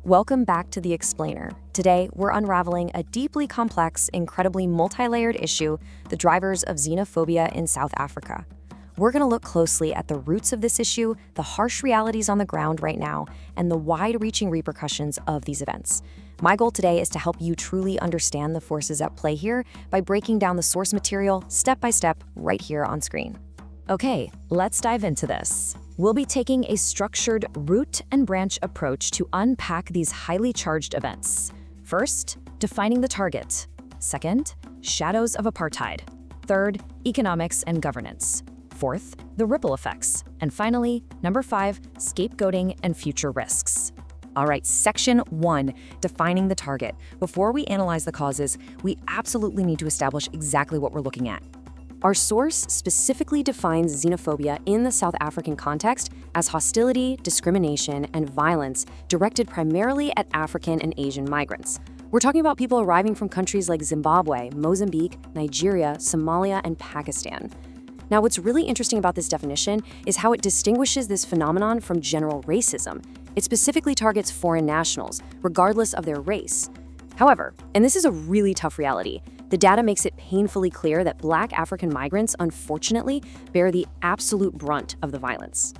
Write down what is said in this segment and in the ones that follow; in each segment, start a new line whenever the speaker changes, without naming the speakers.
Welcome back to The Explainer. Today, we're unraveling a deeply complex, incredibly multi-layered issue, the drivers of xenophobia in South Africa. We're going to look closely at the roots of this issue, the harsh realities on the ground right now, and the wide-reaching repercussions of these events. My goal today is to help you truly understand the forces at play here by breaking down the source material step by step right here on screen. Okay, let's dive into this. We'll be taking a structured root and branch approach to unpack these highly charged events. First, defining the target. Second, shadows of apartheid. Third, economics and governance. Fourth, the ripple effects. And finally, number 5, scapegoating and future risks. All right, section 1, defining the target. Before we analyze the causes, we absolutely need to establish exactly what we're looking at. Our source specifically defines xenophobia in the South African context as hostility, discrimination, and violence directed primarily at African and Asian migrants. We're talking about people arriving from countries like Zimbabwe, Mozambique, Nigeria, Somalia, and Pakistan. Now, what's really interesting about this definition is how it distinguishes this phenomenon from general racism. It specifically targets foreign nationals, regardless of their race. However, and this is a really tough reality, the data makes it painfully clear that Black African migrants, unfortunately, bear the absolute brunt of the violence.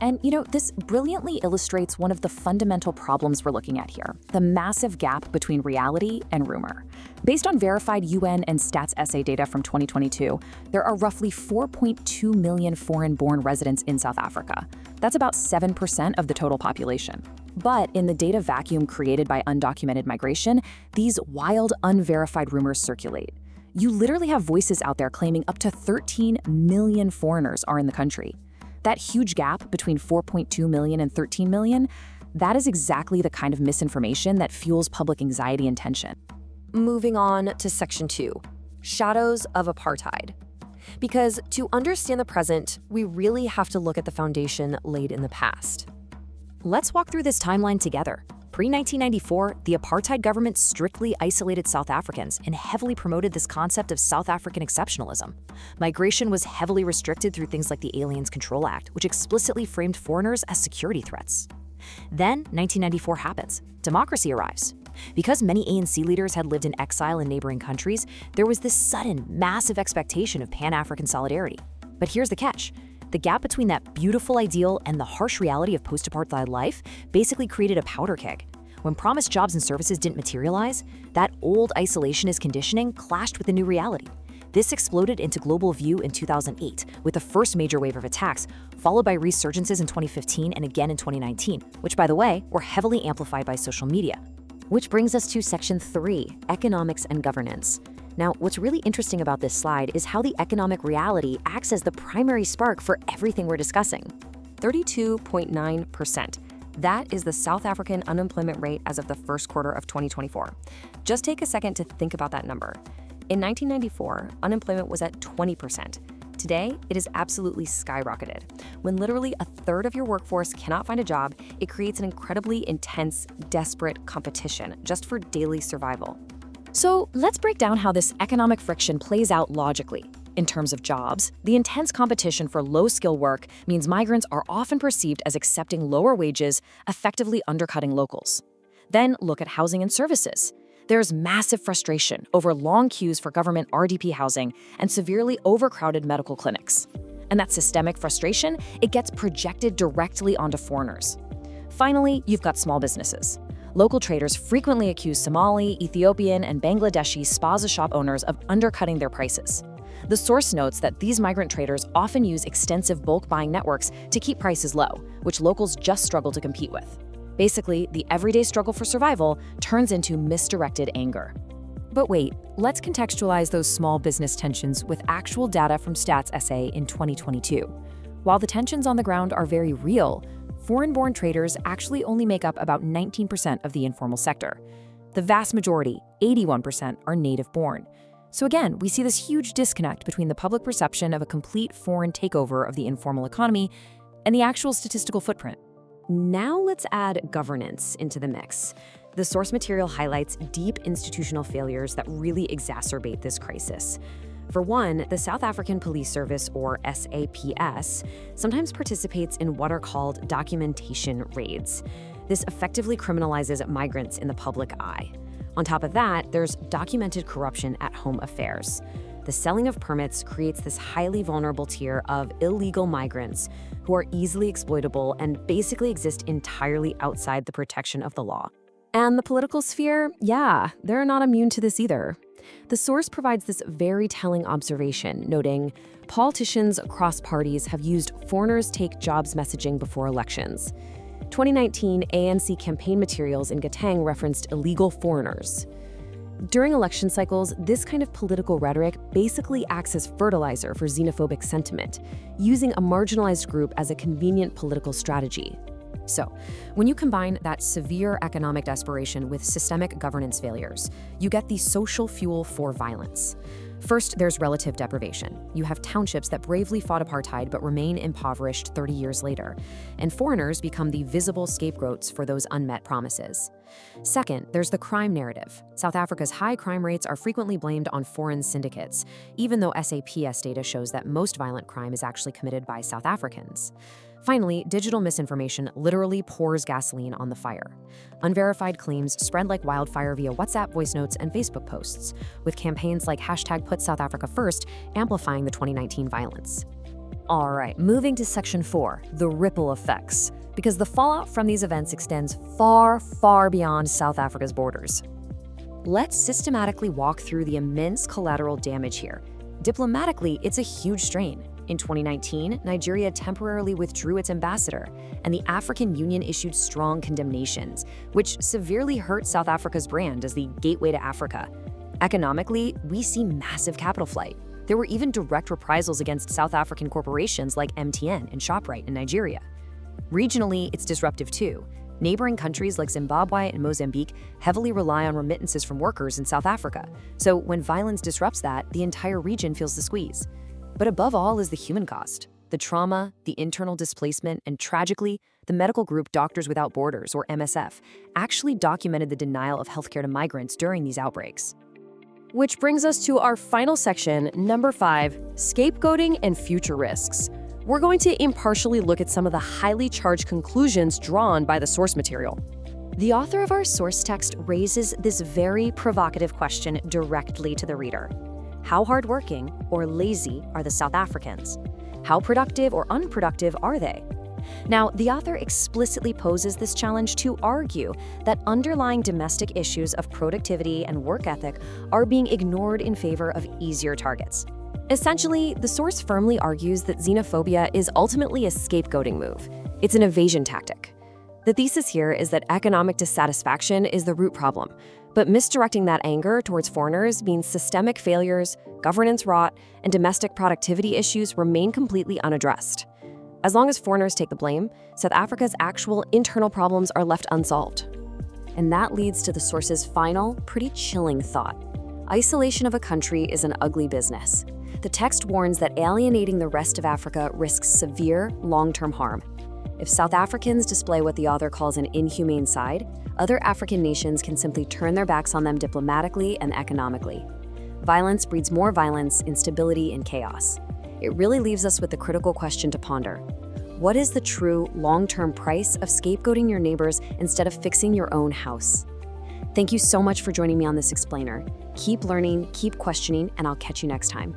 And, this brilliantly illustrates one of the fundamental problems we're looking at here, the massive gap between reality and rumor. Based on verified UN and Stats SA data from 2022, there are roughly 4.2 million foreign-born residents in South Africa. That's about 7% of the total population. But in the data vacuum created by undocumented migration, these wild, unverified rumors circulate. You literally have voices out there claiming up to 13 million foreigners are in the country. That huge gap between 4.2 million and 13 million, that is exactly the kind of misinformation that fuels public anxiety and tension. Moving on to section 2, shadows of apartheid. Because to understand the present, we really have to look at the foundation laid in the past. Let's walk through this timeline together. Pre-1994, the apartheid government strictly isolated South Africans and heavily promoted this concept of South African exceptionalism. Migration was heavily restricted through things like the Aliens Control Act, which explicitly framed foreigners as security threats. Then, 1994 happens. Democracy arrives. Because many ANC leaders had lived in exile in neighboring countries, there was this sudden, massive expectation of Pan-African solidarity. But here's the catch. The gap between that beautiful ideal and the harsh reality of post-apartheid life basically created a powder keg. When promised jobs and services didn't materialize, that old isolationist conditioning clashed with the new reality. This exploded into global view in 2008 with the first major wave of attacks, followed by resurgences in 2015 and again in 2019, which, by the way, were heavily amplified by social media. Which brings us to section 3, economics and governance. Now, what's really interesting about this slide is how the economic reality acts as the primary spark for everything we're discussing. 32.9%. That is the South African unemployment rate as of the first quarter of 2024. Just take a second to think about that number. In 1994, unemployment was at 20%. Today, it is absolutely skyrocketed. When literally a third of your workforce cannot find a job, it creates an incredibly intense, desperate competition just for daily survival. So let's break down how this economic friction plays out logically. In terms of jobs, the intense competition for low-skill work means migrants are often perceived as accepting lower wages, effectively undercutting locals. Then look at housing and services. There's massive frustration over long queues for government RDP housing and severely overcrowded medical clinics. And that systemic frustration, it gets projected directly onto foreigners. Finally, you've got small businesses. Local traders frequently accuse Somali, Ethiopian, and Bangladeshi spaza shop owners of undercutting their prices. The source notes that these migrant traders often use extensive bulk buying networks to keep prices low, which locals just struggle to compete with. Basically, the everyday struggle for survival turns into misdirected anger. But wait, let's contextualize those small business tensions with actual data from Stats SA in 2022. While the tensions on the ground are very real, foreign-born traders actually only make up about 19% of the informal sector. The vast majority, 81%, are native-born. So again, we see this huge disconnect between the public perception of a complete foreign takeover of the informal economy and the actual statistical footprint. Now let's add governance into the mix. The source material highlights deep institutional failures that really exacerbate this crisis. For one, the South African Police Service, or SAPS, sometimes participates in what are called documentation raids. This effectively criminalizes migrants in the public eye. On top of that, there's documented corruption at home affairs. The selling of permits creates this highly vulnerable tier of illegal migrants who are easily exploitable and basically exist entirely outside the protection of the law. And the political sphere, yeah, they're not immune to this either. The source provides this very telling observation, noting, politicians across parties have used foreigners take jobs messaging before elections. 2019 ANC campaign materials in Gauteng referenced illegal foreigners. During election cycles, this kind of political rhetoric basically acts as fertilizer for xenophobic sentiment, using a marginalized group as a convenient political strategy. So, when you combine that severe economic desperation with systemic governance failures, you get the social fuel for violence. First, there's relative deprivation. You have townships that bravely fought apartheid but remain impoverished 30 years later, and foreigners become the visible scapegoats for those unmet promises. Second, there's the crime narrative. South Africa's high crime rates are frequently blamed on foreign syndicates, even though SAPS data shows that most violent crime is actually committed by South Africans. Finally, digital misinformation literally pours gasoline on the fire. Unverified claims spread like wildfire via WhatsApp voice notes and Facebook posts, with campaigns like #PutSouthAfricaFirst amplifying the 2019 violence. All right, moving to Section 4, the ripple effects, because the fallout from these events extends far, far beyond South Africa's borders. Let's systematically walk through the immense collateral damage here. Diplomatically, it's a huge strain. In 2019, Nigeria temporarily withdrew its ambassador, and the African Union issued strong condemnations, which severely hurt South Africa's brand as the gateway to Africa. Economically, we see massive capital flight. There were even direct reprisals against South African corporations like MTN and ShopRite in Nigeria. Regionally, it's disruptive too. Neighboring countries like Zimbabwe and Mozambique heavily rely on remittances from workers in South Africa. So when violence disrupts that, the entire region feels the squeeze. But above all is the human cost, the trauma, the internal displacement, and tragically, the medical group Doctors Without Borders, or MSF, actually documented the denial of healthcare to migrants during these outbreaks. Which brings us to our final section, number 5, scapegoating and future risks. We're going to impartially look at some of the highly charged conclusions drawn by the source material. The author of our source text raises this very provocative question directly to the reader. How hardworking or lazy are the South Africans? How productive or unproductive are they? Now, the author explicitly poses this challenge to argue that underlying domestic issues of productivity and work ethic are being ignored in favor of easier targets. Essentially, the source firmly argues that xenophobia is ultimately a scapegoating move. It's an evasion tactic. The thesis here is that economic dissatisfaction is the root problem, but misdirecting that anger towards foreigners means systemic failures, governance rot, and domestic productivity issues remain completely unaddressed. As long as foreigners take the blame, South Africa's actual internal problems are left unsolved. And that leads to the source's final, pretty chilling thought. Isolation of a country is an ugly business. The text warns that alienating the rest of Africa risks severe, long-term harm. If South Africans display what the author calls an inhumane side, other African nations can simply turn their backs on them diplomatically and economically. Violence breeds more violence, instability, and chaos. It really leaves us with the critical question to ponder. What is the true, long-term price of scapegoating your neighbors instead of fixing your own house? Thank you so much for joining me on this explainer. Keep learning, keep questioning, and I'll catch you next time.